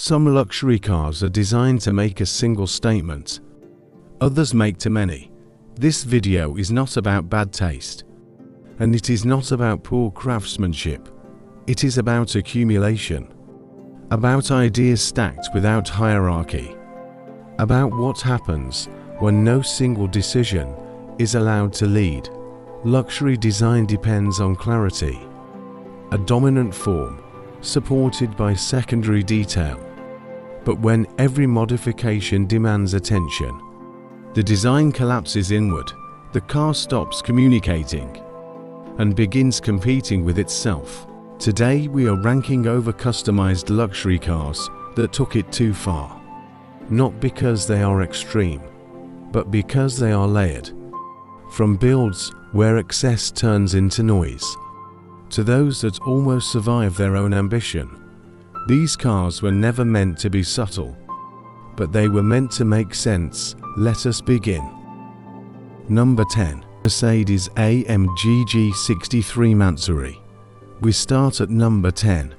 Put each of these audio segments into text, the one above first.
Some luxury cars are designed to make a single statement. Others make too many. This video is not about bad taste. And it is not about poor craftsmanship. It is about accumulation. About ideas stacked without hierarchy. About what happens when no single decision is allowed to lead. Luxury design depends on clarity, a dominant form supported by secondary detail. But when every modification demands attention, the design collapses inward, the car stops communicating and begins competing with itself. Today we are ranking over customized luxury cars that took it too far. Not because they are extreme, but because they are layered. From builds where excess turns into noise, to those that almost survive their own ambition. These cars were never meant to be subtle, but they were meant to make sense. Let us begin. Number 10. Mercedes-AMG G63 Mansory. We start at number 10.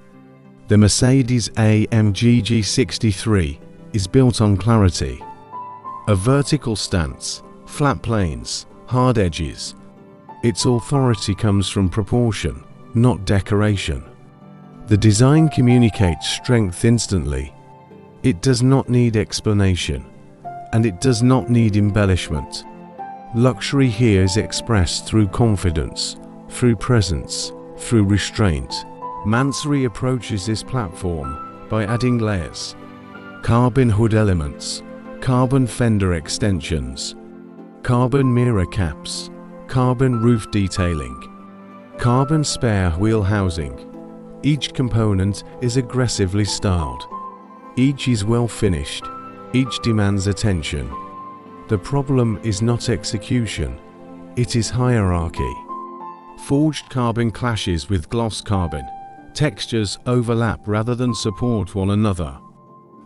The Mercedes-AMG G63 is built on clarity. A vertical stance, flat planes, hard edges. Its authority comes from proportion, not decoration. The design communicates strength instantly. It does not need explanation, and it does not need embellishment. Luxury here is expressed through confidence, through presence, through restraint. Mansory approaches this platform by adding layers. Carbon hood elements, carbon fender extensions, carbon mirror caps, carbon roof detailing, carbon spare wheel housing. Each component is aggressively styled. Each is well finished. Each demands attention. The problem is not execution, it is hierarchy. Forged carbon clashes with gloss carbon. Textures overlap rather than support one another.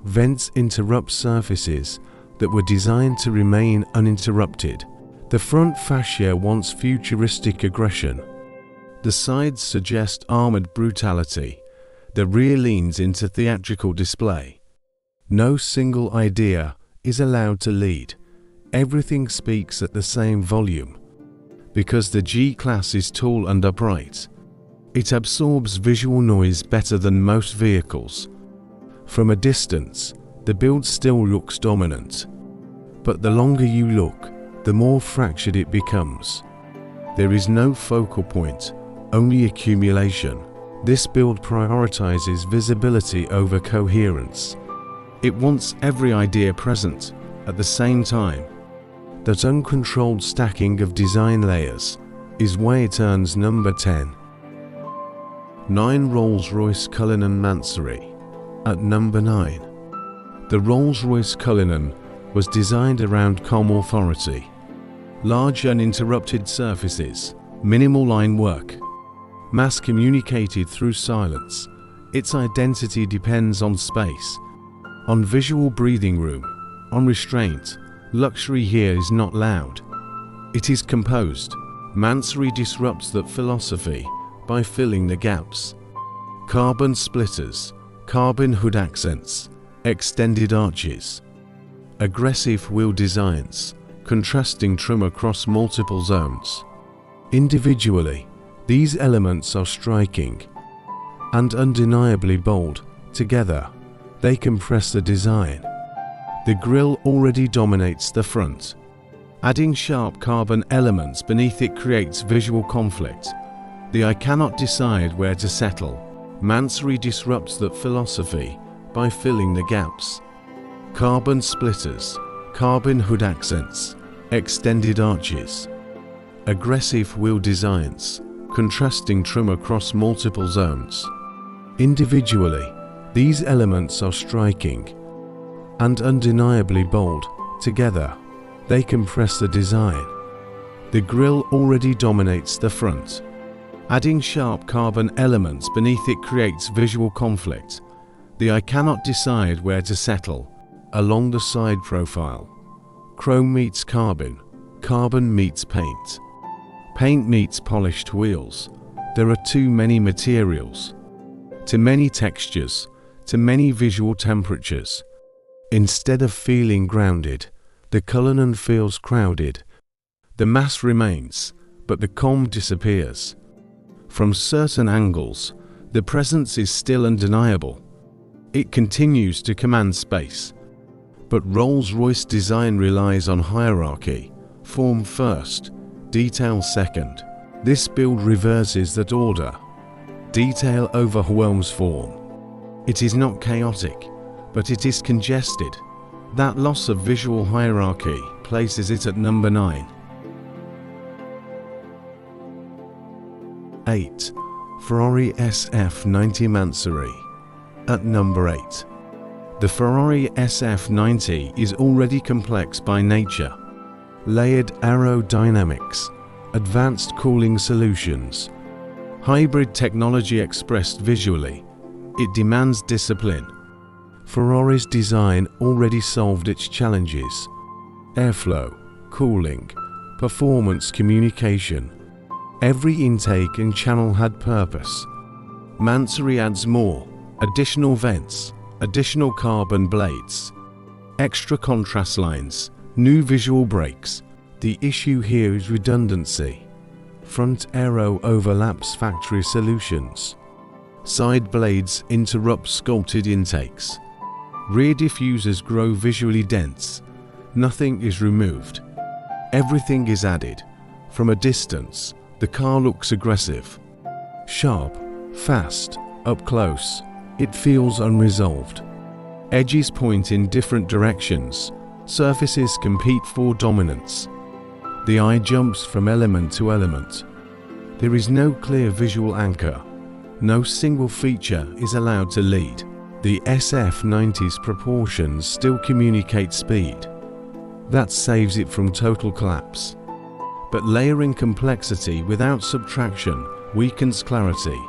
Vents interrupt surfaces that were designed to remain uninterrupted. The front fascia wants futuristic aggression. The sides suggest armored brutality. The rear leans into theatrical display. No single idea is allowed to lead. Everything speaks at the same volume. Because the G-Class is tall and upright, it absorbs visual noise better than most vehicles. From a distance, the build still looks dominant. But the longer you look, the more fractured it becomes. There is no focal point, only accumulation. This build prioritizes visibility over coherence. It wants every idea present at the same time. That uncontrolled stacking of design layers is why it earns number 10. 9. Rolls-Royce Cullinan Mansory. At number 9. The Rolls-Royce Cullinan was designed around calm authority. Large uninterrupted surfaces, minimal line work. Mass communicated through silence. Its identity depends on space, on visual breathing room, on restraint. Luxury here is not loud. It is composed. Mansory disrupts that philosophy by filling the gaps. Carbon splitters, carbon hood accents, extended arches. Aggressive wheel designs, contrasting trim across multiple zones. Individually, these elements are striking and undeniably bold. Together, they compress the design. The grille already dominates the front. Adding sharp carbon elements beneath it creates visual conflict. The I cannot decide where to settle. Mansory disrupts that philosophy by filling the gaps. Carbon splitters, carbon hood accents, extended arches. Aggressive wheel designs, contrasting trim across multiple zones. Individually, these elements are striking and undeniably bold. Together, they compress the design. The grille already dominates the front. Adding sharp carbon elements beneath it creates visual conflict. The I cannot decide where to settle. Along the side profile. Chrome meets carbon. Carbon meets paint. Paint meets polished wheels. There are too many materials. Too many textures. to many visual temperatures. Instead of feeling grounded, the Cullinan feels crowded. The mass remains, but the calm disappears. From certain angles, the presence is still undeniable. It continues to command space. But Rolls-Royce design relies on hierarchy: form first, detail second. This build reverses that order. Detail overwhelms form. It is not chaotic, but it is congested. That loss of visual hierarchy places it at number 9. 8. Ferrari SF90 Mansory. At number 8. The Ferrari SF90 is already complex by nature. Layered aerodynamics, advanced cooling solutions, hybrid technology expressed visually. It demands discipline. Ferrari's design already solved its challenges: airflow, cooling, performance communication. Every intake and channel had purpose. Mansory adds more: additional vents, additional carbon blades, extra contrast lines, new visual brakes. The issue here is redundancy. Front aero overlaps factory solutions. Side blades interrupt sculpted intakes. Rear diffusers grow visually dense. Nothing is removed. Everything is added. From a distance, the car looks aggressive. Sharp, fast, up close, it feels unresolved. Edges point in different directions. Surfaces compete for dominance. The eye jumps from element to element. There is no clear visual anchor. No single feature is allowed to lead. The SF90's proportions still communicate speed. That saves it from total collapse. But layering complexity without subtraction weakens clarity.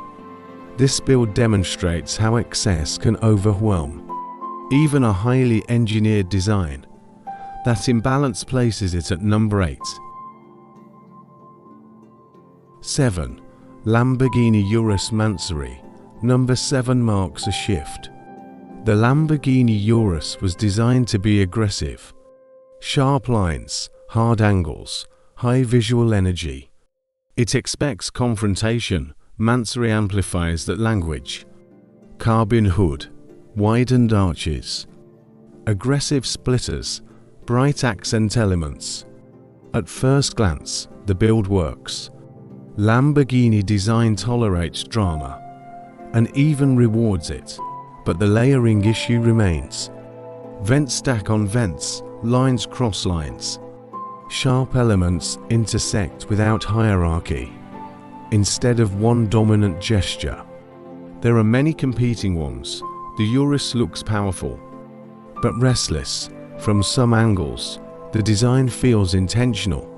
This build demonstrates how excess can overwhelm even a highly engineered design. That imbalance places it at number 8. 7. Lamborghini Urus Mansory. Number 7 marks a shift. The Lamborghini Urus was designed to be aggressive. Sharp lines, hard angles, high visual energy. It expects confrontation. Mansory amplifies that language. Carbon hood, widened arches, aggressive splitters, bright accent elements. At first glance, the build works. Lamborghini design tolerates drama and even rewards it, but the layering issue remains. Vents stack on vents, lines cross lines. Sharp elements intersect without hierarchy. Instead of one dominant gesture, there are many competing ones. The Urus looks powerful, but restless. From some angles, the design feels intentional.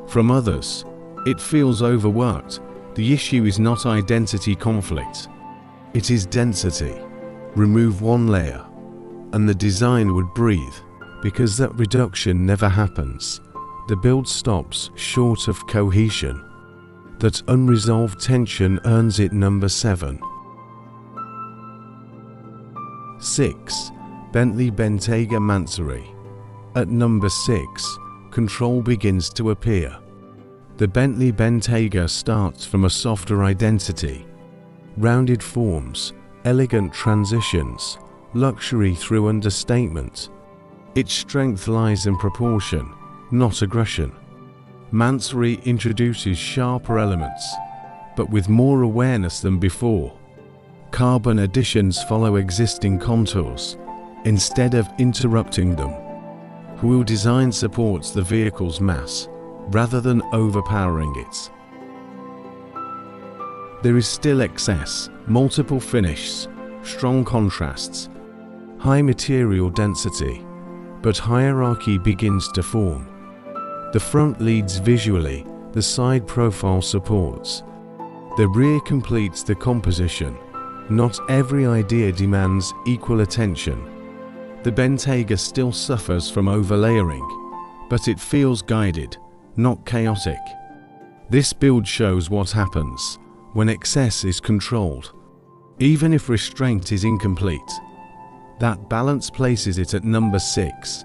From others, it feels overworked. The issue is not identity conflict. It is density. Remove one layer, and the design would breathe. Because that reduction never happens, the build stops short of cohesion. That unresolved tension earns it number 7. 6. Bentley Bentayga Mansory. At number 6, control begins to appear. The Bentley Bentayga starts from a softer identity. Rounded forms, elegant transitions, luxury through understatement. Its strength lies in proportion, not aggression. Mansory introduces sharper elements, but with more awareness than before. Carbon additions follow existing contours, instead of interrupting them. Wheel design supports the vehicle's mass, rather than overpowering it. There is still excess, multiple finishes, strong contrasts, high material density, but hierarchy begins to form. The front leads visually, the side profile supports. The rear completes the composition. Not every idea demands equal attention. The Bentayga still suffers from overlayering, but it feels guided, not chaotic. This build shows what happens when excess is controlled. even if restraint is incomplete. That balance places it at number 6.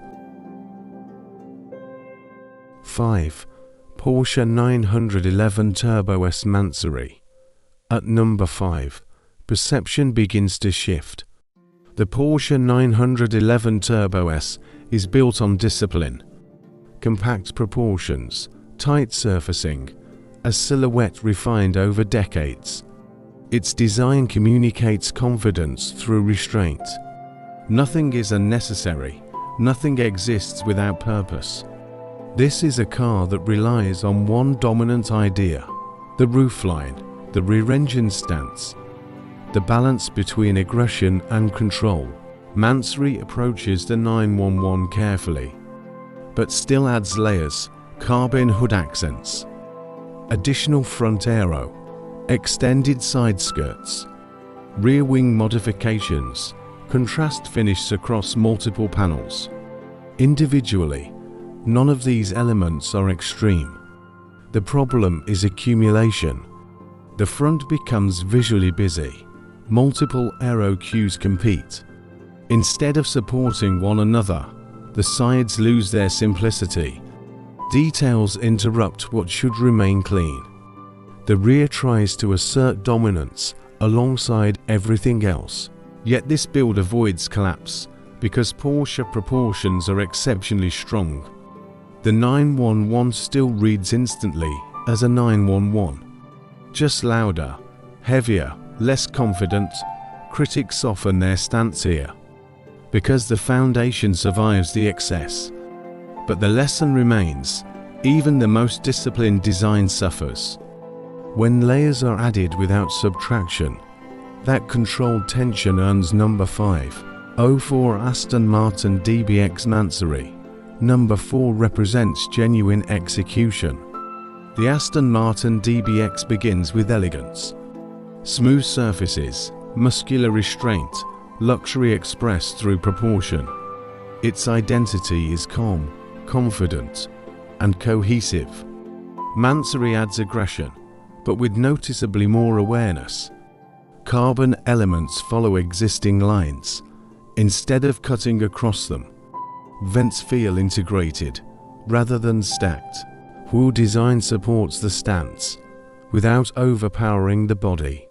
5. Porsche 911 Turbo S Mansory. At number 5, perception begins to shift. The Porsche 911 Turbo S is built on discipline, compact proportions, tight surfacing, a silhouette refined over decades. Its design communicates confidence through restraint. Nothing is unnecessary, nothing exists without purpose. This is a car that relies on one dominant idea: the roofline, the rear engine stance, the balance between aggression and control. Mansory approaches the 911 carefully, but still adds layers, carbon hood accents, additional front aero, extended side skirts, rear wing modifications, contrast finishes across multiple panels. Individually, none of these elements are extreme. The problem is accumulation. The front becomes visually busy. Multiple aero cues compete. Instead of supporting one another, the sides lose their simplicity. Details interrupt what should remain clean. The rear tries to assert dominance alongside everything else. Yet this build avoids collapse because Porsche proportions are exceptionally strong. The 911 still reads instantly as a 911. Just louder, heavier, less confident. Critics soften their stance here because the foundation survives the excess. But the lesson remains: even the most disciplined design suffers. When layers are added without subtraction, that controlled tension earns number 5. 04 Aston Martin DBX Mansory. Number 4 represents genuine execution. The Aston Martin DBX begins with elegance. Smooth surfaces, muscular restraint, luxury expressed through proportion. Its identity is calm, confident, and cohesive. Mansory adds aggression, but with noticeably more awareness. Carbon elements follow existing lines, instead of cutting across them. Vents feel integrated, rather than stacked. Wheel design supports the stance, without overpowering the body.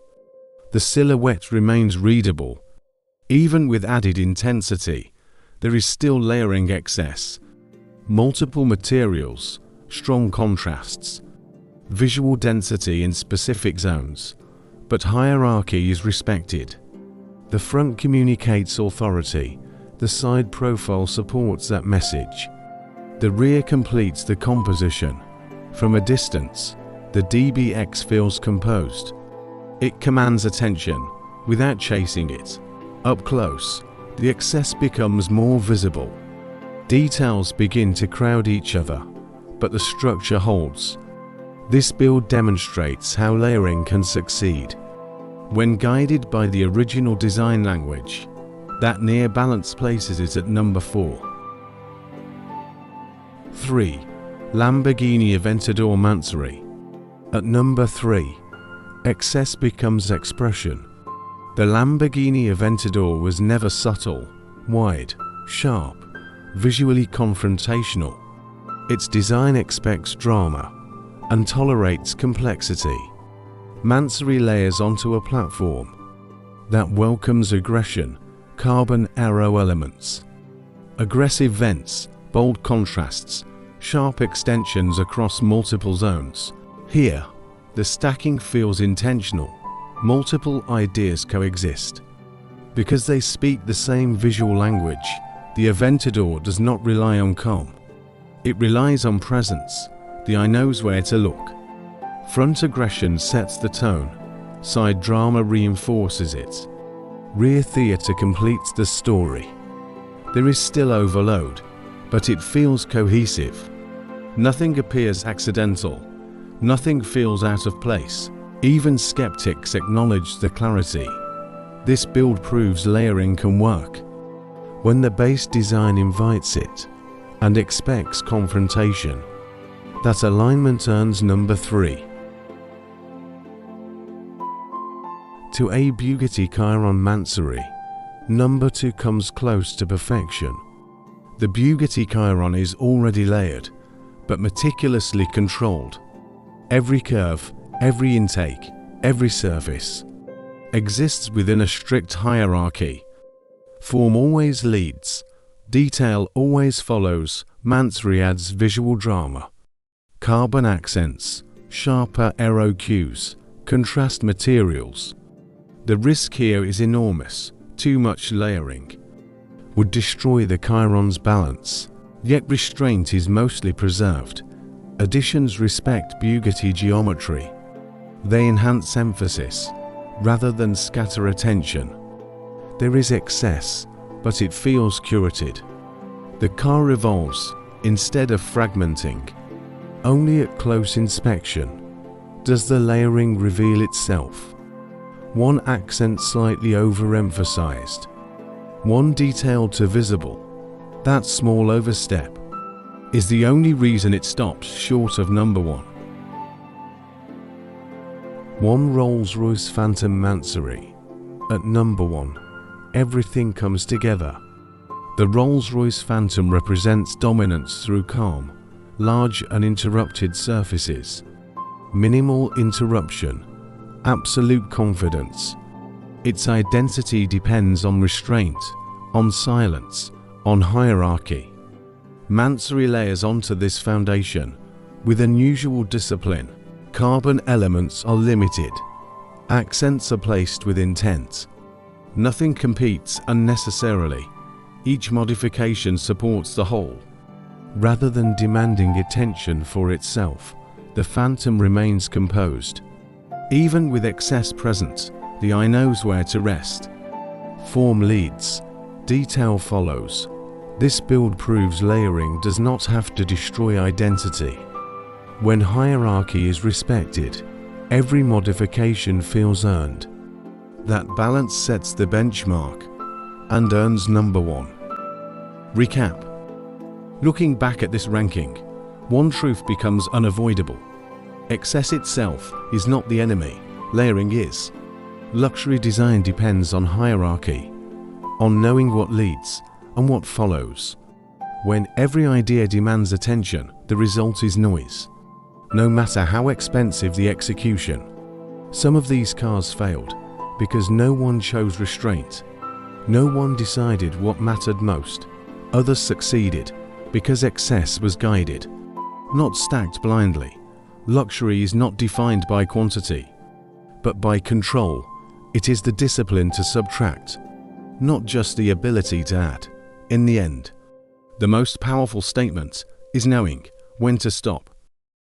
The silhouette remains readable. Even with added intensity, there is still layering excess. Multiple materials, strong contrasts, visual density in specific zones, but hierarchy is respected. The front communicates authority, the side profile supports that message. The rear completes the composition. From a distance, the DBX feels composed. It commands attention, without chasing it. Up close, the excess becomes more visible. Details begin to crowd each other, but the structure holds. This build demonstrates how layering can succeed. When guided by the original design language, that near balance places it at number 4. 3. Lamborghini Aventador Mansory. At number 3, excess becomes expression. The Lamborghini Aventador was never subtle, wide, sharp, visually confrontational. Its design expects drama and tolerates complexity. Mansory layers onto a platform that welcomes aggression, carbon aero elements, aggressive vents, bold contrasts, sharp extensions across multiple zones. Here, the stacking feels intentional. Multiple ideas coexist. Because they speak the same visual language, the Aventador does not rely on calm. It relies on presence. The eye knows where to look. Front aggression sets the tone. Side drama reinforces it. Rear theatre completes the story. There is still overload, but it feels cohesive. Nothing appears accidental. Nothing feels out of place. Even skeptics acknowledge the clarity. This build proves layering can work. When the base design invites it and expects confrontation, that alignment earns number 3. To a Bugatti Chiron Mansory, number 2 comes close to perfection. The Bugatti Chiron is already layered, but meticulously controlled. Every curve, every intake, every surface exists within a strict hierarchy. Form always leads, detail always follows. Mansory adds visual drama, carbon accents, sharper aero cues, contrast materials. The risk here is enormous. Too much layering would destroy the Chiron's balance, yet restraint is mostly preserved. Additions respect Bugatti geometry. They enhance emphasis rather than scatter attention. There is excess, but it feels curated. The car revolves instead of fragmenting. Only at close inspection does the layering reveal itself. One accent slightly overemphasized, one detail too visible. That small overstep is the only reason it stops short of number 1. 1 Rolls-Royce Phantom Mansory. At number 1, everything comes together. The Rolls-Royce Phantom represents dominance through calm, large uninterrupted surfaces, minimal interruption, absolute confidence. Its identity depends on restraint, on silence, on hierarchy. Mansory layers onto this foundation with unusual discipline. Carbon elements are limited. Accents are placed with intent. Nothing competes unnecessarily. Each modification supports the whole. Rather than demanding attention for itself, the Phantom remains composed. Even with excess present, the eye knows where to rest. Form leads, detail follows. This build proves layering does not have to destroy identity. When hierarchy is respected, every modification feels earned. That balance sets the benchmark and earns number 1. Recap. Looking back at this ranking, one truth becomes unavoidable. Excess itself is not the enemy, layering is. Luxury design depends on hierarchy, on knowing what leads and what follows. When every idea demands attention, the result is noise. No matter how expensive the execution. Some of these cars failed because no one chose restraint. No one decided what mattered most. Others succeeded because excess was guided, not stacked blindly. Luxury is not defined by quantity, but by control. It is the discipline to subtract, not just the ability to add. In the end, the most powerful statement is knowing when to stop.